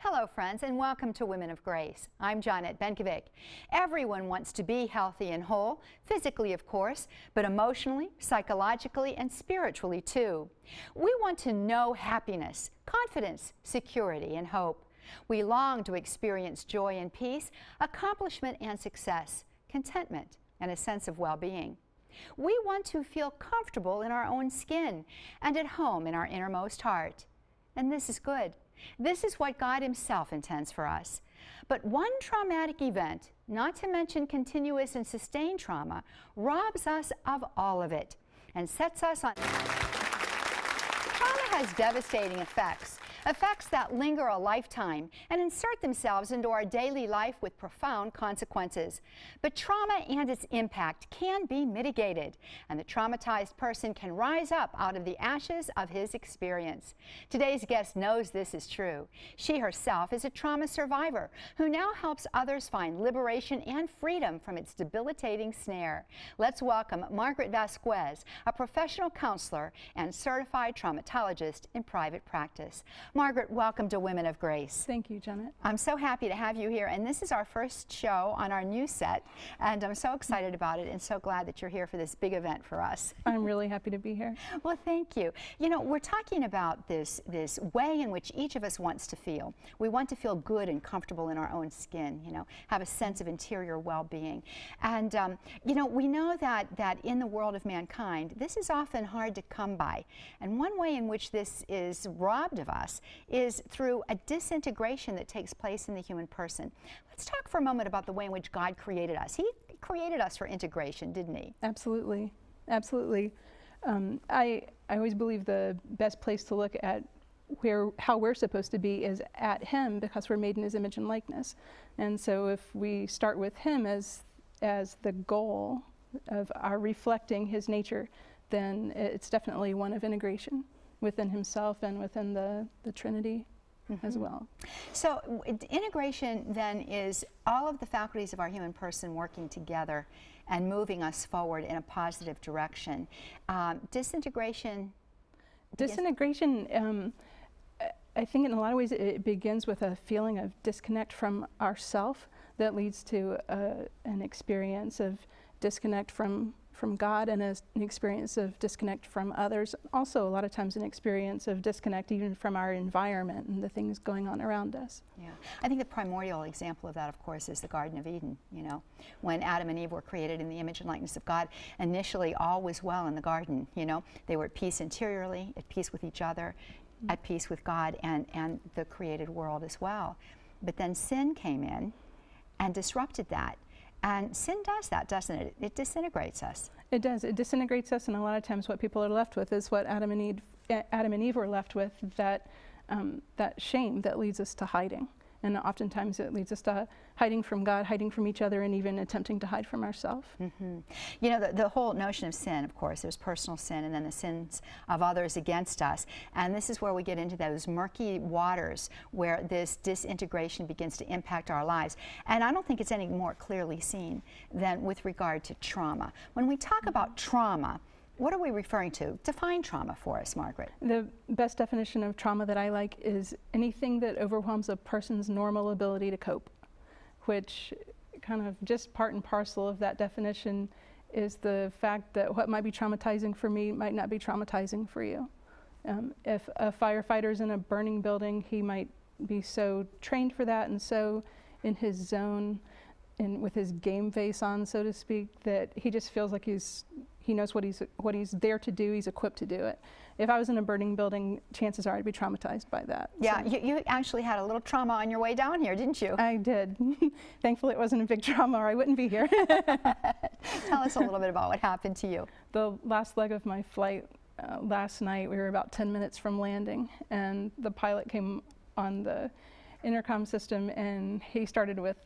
Hello, friends, and welcome to Women of Grace. I'm Janet Benkovic. Everyone wants to be healthy and whole, physically, of course, but emotionally, psychologically, and spiritually, too. We want to know happiness, confidence, security, and hope. We long to experience joy and peace, accomplishment and success, contentment, and a sense of well-being. We want to feel comfortable in our own skin and at home in our innermost heart. And this is good. This is what God Himself intends for us. But one traumatic event, not to mention continuous and sustained trauma, robs us of all of it and sets us on. Trauma has devastating effects that linger a lifetime and insert themselves into our daily life with profound consequences. But trauma and its impact can be mitigated, and the traumatized person can rise up out of the ashes of his experience. Today's guest knows this is true. She herself is a trauma survivor who now helps others find liberation and freedom from its debilitating snare. Let's welcome Margaret Vasquez, a professional counselor and certified traumatologist in private practice. Margaret, welcome to Women of Grace. Thank you, Janet. I'm so happy to have you here, and this is our first show on our new set, and I'm so excited about it and so glad that you're here for this big event for us. I'm really happy to be here. Well, thank you. You know, we're talking about this way in which each of us wants to feel. We want to feel good and comfortable in our own skin, you know, have a sense of interior well-being. And, you know, we know that in the world of mankind, this is often hard to come by. And one way in which this is robbed of us is through a disintegration that takes place in the human person. Let's talk for a moment about the way in which God created us. He created us for integration, didn't He? Absolutely. Absolutely. I always believe the best place to look at how we're supposed to be is at Him, because we're made in His image and likeness. And so if we start with Him as the goal of our reflecting His nature, then it's definitely one of integration within Himself and within the Trinity as well. So integration then is all of the faculties of our human person working together and moving us forward in a positive direction. Disintegration, I think in a lot of ways it begins with a feeling of disconnect from ourself that leads to an experience of disconnect from God, and an experience of disconnect from others. Also, a lot of times an experience of disconnect even from our environment and the things going on around us. Yeah, I think the primordial example of that, of course, is the Garden of Eden. You know, when Adam and Eve were created in the image and likeness of God, initially all was well in the garden. You know, they were at peace interiorly, at peace with each other, at peace with God and the created world as well. But then sin came in and disrupted that. And sin does that, doesn't it? It disintegrates us. It does. It disintegrates us, and a lot of times what people are left with is what Adam and Eve were left with, that shame that leads us to hiding. And oftentimes it leads us to hiding from God, hiding from each other, and even attempting to hide from ourselves. You know, the whole notion of sin, of course, there's personal sin and then the sins of others against us. And this is where we get into those murky waters where this disintegration begins to impact our lives. And I don't think it's any more clearly seen than with regard to trauma. When we talk about trauma, what are we referring to? Define trauma for us, Margaret. The best definition of trauma that I like is anything that overwhelms a person's normal ability to cope, which kind of just part and parcel of that definition is the fact that what might be traumatizing for me might not be traumatizing for you. If a firefighter's in a burning building, he might be so trained for that and so in his zone and with his game face on, so to speak, that he just feels like he knows what he's there to do. He's equipped to do it. If I was in a burning building, chances are I'd be traumatized by that. Yeah, so. You actually had a little trauma on your way down here, didn't you? I did. Thankfully, it wasn't a big trauma, or I wouldn't be here. Tell us a little bit about what happened to you. The last leg of my flight last night, we were about 10 minutes from landing, and the pilot came on the intercom system, and he started with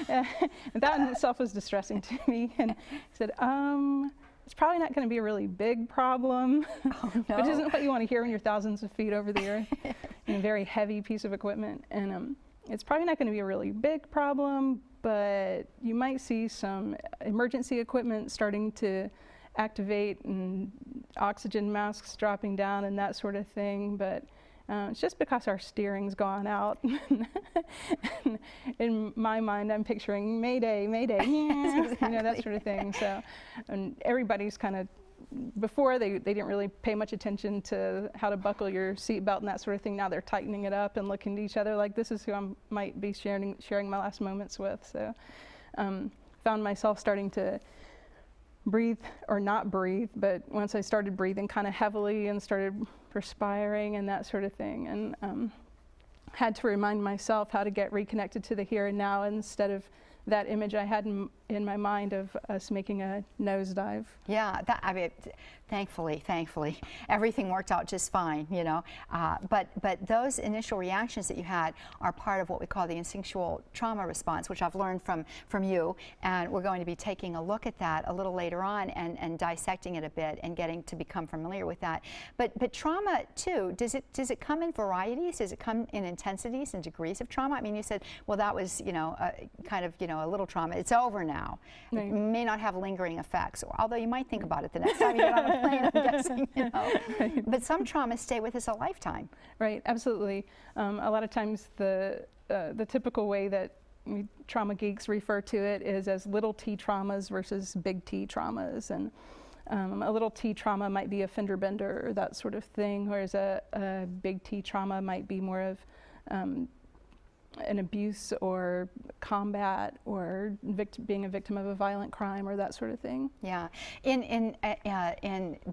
that in itself was distressing to me, and he said, it's probably not going to be a really big problem, which isn't what you want to hear when you're thousands of feet over the earth in a very heavy piece of equipment. And it's probably not going to be a really big problem, but you might see some emergency equipment starting to activate and oxygen masks dropping down and that sort of thing. But It's just because our steering's gone out. In my mind, I'm picturing Mayday, Mayday, Exactly. you know, that sort of thing. So, and everybody's kind of, before they didn't really pay much attention to how to buckle your seatbelt and that sort of thing. Now they're tightening it up and looking to each other like, this is who I might be sharing my last moments with. So, found myself starting to breathe, or not breathe, but once I started breathing kind of heavily and started perspiring and that sort of thing, and had to remind myself how to get reconnected to the here and now instead of that image I had in my mind of us making a nosedive. Yeah, I mean, thankfully, everything worked out just fine, you know. But those initial reactions that you had are part of what we call the instinctual trauma response, which I've learned from you, and we're going to be taking a look at that a little later on and dissecting it a bit and getting to become familiar with that. But trauma too, does it come in varieties? Does it come in intensities and degrees of trauma? I mean, you said, well, that was, you know, kind of, you know, a little trauma. It's over now. Right. It may not have lingering effects, although you might think about it the next time you get on a plane, I'm guessing, you know. Right. But some traumas stay with us a lifetime. Right, absolutely. A lot of times the typical way that we trauma geeks refer to it is as little T traumas versus big T traumas. And a little T trauma might be a fender bender or that sort of thing, whereas a big T trauma might be more of an abuse or combat or being a victim of a violent crime or that sort of thing. Yeah. In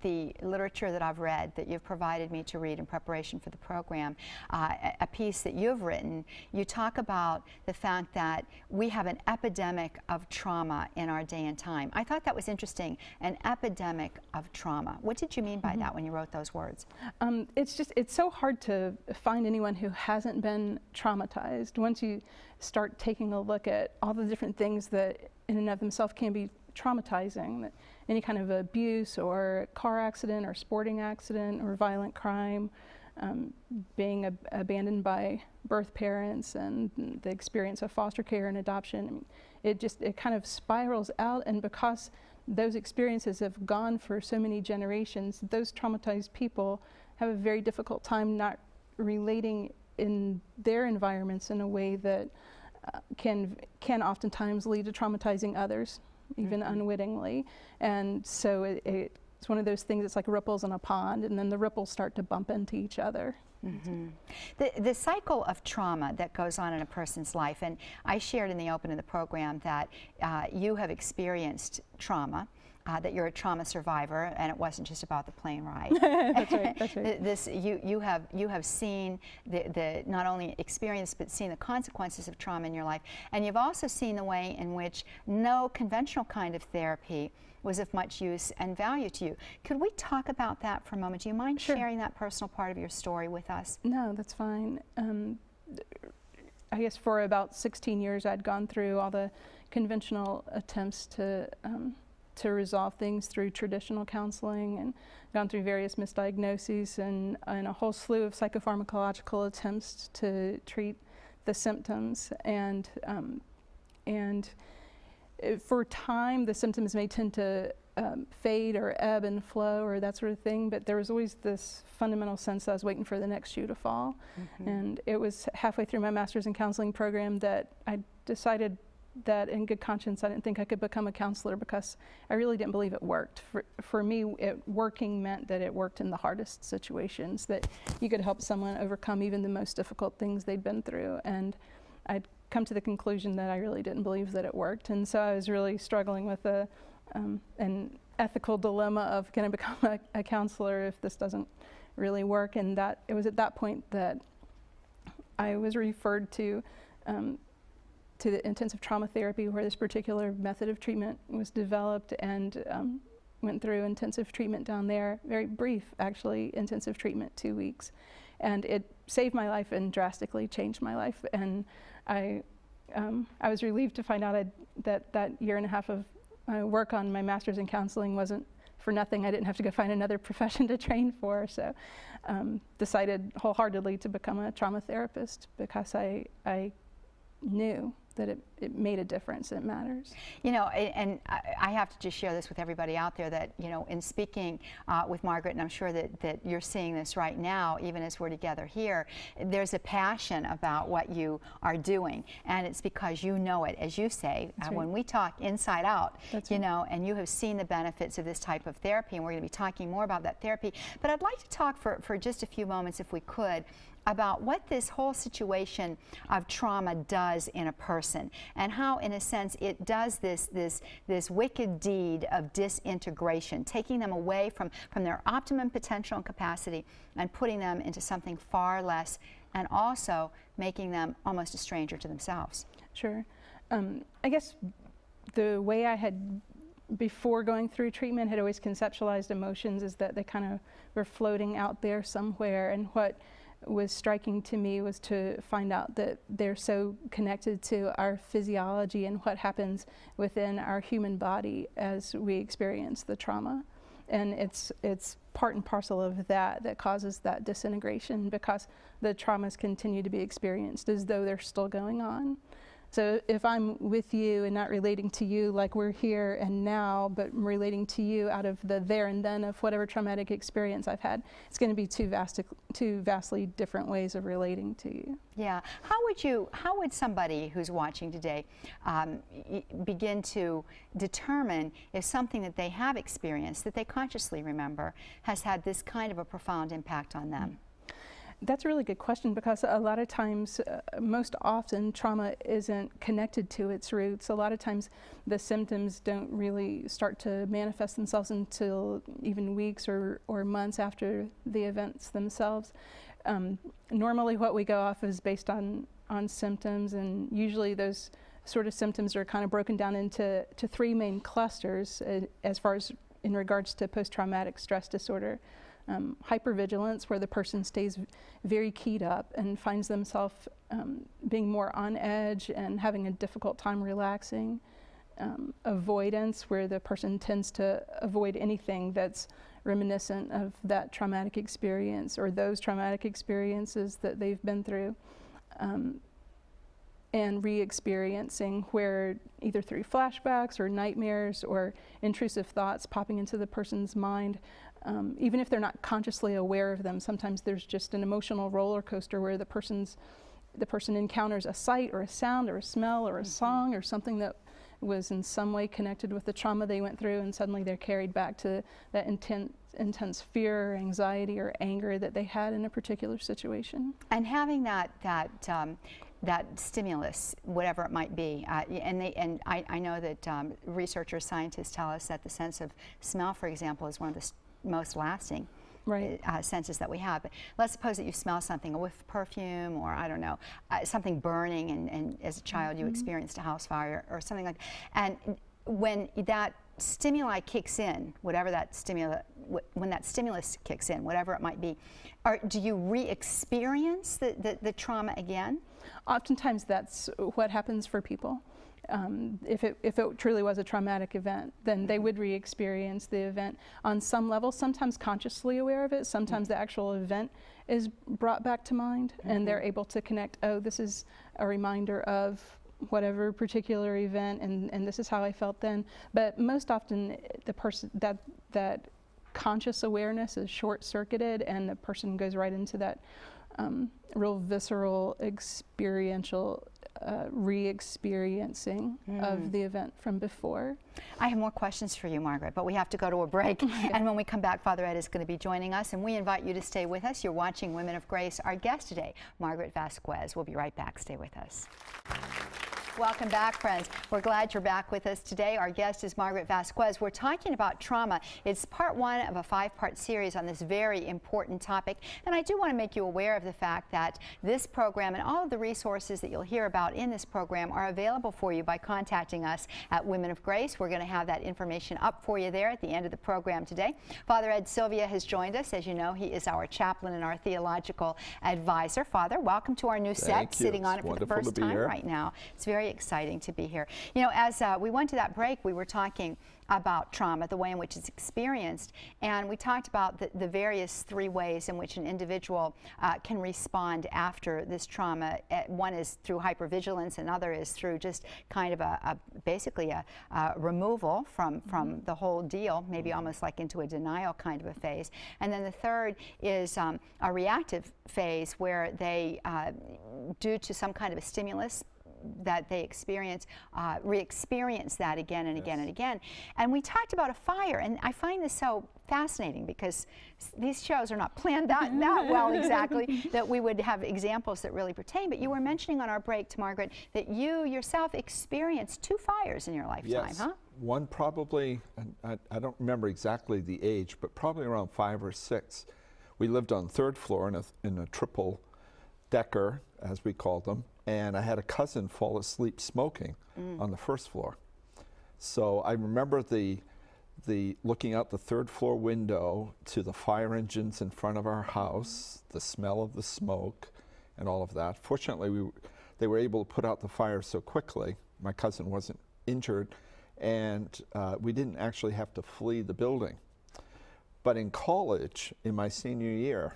the literature that I've read that you've provided me to read in preparation for the program, a piece that you've written, you talk about the fact that we have an epidemic of trauma in our day and time. I thought that was interesting, an epidemic of trauma. What did you mean by that when you wrote those words? It's so hard to find anyone who hasn't been traumatized. Once you start taking a look at all the different things that in and of themselves can be traumatizing, that any kind of abuse or car accident or sporting accident or violent crime, being abandoned by birth parents and the experience of foster care and adoption, I mean, it kind of spirals out, and because those experiences have gone for so many generations, those traumatized people have a very difficult time not relating in their environments in a way that can oftentimes lead to traumatizing others, even unwittingly. And so it's one of those things, it's like ripples in a pond, and then the ripples start to bump into each other. The cycle of trauma that goes on in a person's life, and I shared in the open of the program that you have experienced trauma, that you're a trauma survivor, and it wasn't just about the plane ride. That's right. That's right. You have seen the not only experience but seen the consequences of trauma in your life, and you've also seen the way in which no conventional kind of therapy was of much use and value to you. Could we talk about that for a moment? Do you mind sharing that personal part of your story with us? No, that's fine. I guess for about 16 years I'd gone through all the conventional attempts to resolve things through traditional counseling, and gone through various misdiagnoses and a whole slew of psychopharmacological attempts to treat the symptoms. And for time, the symptoms may tend to fade or ebb and flow or that sort of thing, but there was always this fundamental sense that I was waiting for the next shoe to fall. And it was halfway through my master's in counseling program that I decided that in good conscience I didn't think I could become a counselor, because I really didn't believe it worked. For me, working meant that it worked in the hardest situations, that you could help someone overcome even the most difficult things they'd been through. And I'd come to the conclusion that I really didn't believe that it worked. And so I was really struggling with an ethical dilemma of, can I become a counselor if this doesn't really work? And that it was at that point that I was referred to the intensive trauma therapy, where this particular method of treatment was developed, and went through intensive treatment down there. Very brief, actually, intensive treatment, 2 weeks. And it saved my life and drastically changed my life. And I was relieved to find out that year and a half of work on my master's in counseling wasn't for nothing. I didn't have to go find another profession to train for. So decided wholeheartedly to become a trauma therapist, because I knew that it made a difference. It matters. You know, and I have to just share this with everybody out there that, you know, in speaking with Margaret, and I'm sure that you're seeing this right now, even as we're together here, there's a passion about what you are doing, and it's because you know it, as you say, That's right. when we talk inside out, That's you right. know, and you have seen the benefits of this type of therapy, and we're going to be talking more about that therapy. But I'd like to talk for just a few moments, if we could, about what this whole situation of trauma does in a person, and how, in a sense, it does this wicked deed of disintegration, taking them away from their optimum potential and capacity and putting them into something far less, and also making them almost a stranger to themselves. Sure. I guess the way I had, before going through treatment, had always conceptualized emotions is that they kind of were floating out there somewhere, and what was striking to me was to find out that they're so connected to our physiology and what happens within our human body as we experience the trauma. And it's part and parcel of that causes that disintegration, because the traumas continue to be experienced as though they're still going on. So if I'm with you and not relating to you like we're here and now, but relating to you out of the there and then of whatever traumatic experience I've had, it's going to be two vastly different ways of relating to you. Yeah. How would somebody who's watching today begin to determine if something that they have experienced, that they consciously remember, has had this kind of a profound impact on them? That's a really good question, because a lot of times, most often, trauma isn't connected to its roots. A lot of times the symptoms don't really start to manifest themselves until even weeks or months after the events themselves. Normally what we go off is based on symptoms, and usually those sort of symptoms are kind of broken down into three main clusters as far as in regards to post-traumatic stress disorder. Hypervigilance, where the person stays very keyed up and finds themselves being more on edge and having a difficult time relaxing. Avoidance, where the person tends to avoid anything that's reminiscent of that traumatic experience or those traumatic experiences that they've been through. And re-experiencing, where either through flashbacks or nightmares or intrusive thoughts popping into the person's mind, even if they're not consciously aware of them, sometimes there's just an emotional roller coaster where the person encounters a sight or a sound or a smell or a song or something that was in some way connected with the trauma they went through, and suddenly they're carried back to that intense fear or anxiety or anger that they had in a particular situation. And having that stimulus, whatever it might be, and I know that researchers, scientists tell us that the sense of smell, for example, is one of the most lasting senses that we have. But let's suppose that you smell something, a whiff of perfume, or I don't know, something burning, and as a child you experienced a house fire or something like that. And when that stimuli kicks in, whatever that when that stimulus kicks in, whatever it might be, do you re-experience the trauma again? Oftentimes that's what happens for people. If it truly was a traumatic event, then they would re-experience the event on some level, sometimes consciously aware of it, sometimes the actual event is brought back to mind, and they're able to connect, oh, this is a reminder of whatever particular event, and this is how I felt then. But most often the person, that conscious awareness is short-circuited, and the person goes right into that real visceral, experiential re-experiencing of the event from before. I have more questions for you, Margaret, but we have to go to a break. And when we come back, Father Ed is going to be joining us, and we invite you to stay with us. You're watching Women of Grace. Our guest today, Margaret Vasquez. We'll be right back. Stay with us. Welcome back, friends. We're glad you're back with us today. Our guest is Margaret Vasquez. We're talking about trauma. It's part one of a 5-part series on this very important topic. And I do want to make you aware of the fact that this program and all of the resources that you'll hear about in this program are available for you by contacting us at Women of Grace. We're going to have that information up for you there at the end of the program today. Father Ed Sylvia has joined us. As you know, he is our chaplain and our theological advisor. Father, welcome to our new set, sitting on it for the first time right now. It's very very exciting to be here. You know, as we went to that break, we were talking about trauma, the way in which it's experienced, and we talked about the various 3 ways in which an individual can respond after this trauma. One is through hypervigilance, another is through just kind of basically a removal from the whole deal, maybe almost like into a denial kind of a phase. And then the third is a reactive phase where they, due to some kind of a stimulus that they experience, re-experience that again and again and again. And we talked about a fire, and I find this so fascinating because these shows are not planned that well exactly, that we would have examples that really pertain. But you were mentioning on our break to Margaret that you yourself experienced 2 fires in your lifetime, yes. huh? One probably, I don't remember exactly the age, but probably around 5 or 6. We lived on the 3rd floor in a triple decker, as we called them, and I had a cousin fall asleep smoking on the 1st floor. So I remember the looking out the 3rd floor window to the fire engines in front of our house, the smell of the smoke, and all of that. Fortunately, they were able to put out the fire so quickly. My cousin wasn't injured, and we didn't actually have to flee the building. But in college, in my senior year,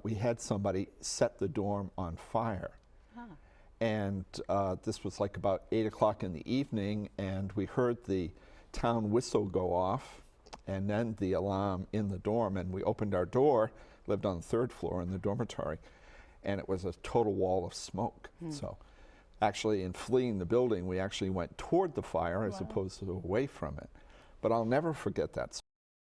we had somebody set the dorm on fire. Huh. And this was like about 8 o'clock in the evening, and we heard the town whistle go off, and then the alarm in the dorm, and we opened our door, lived on the 3rd floor in the dormitory, and it was a total wall of smoke. So actually in fleeing the building, we actually went toward the fire as opposed to away from it. But I'll never forget that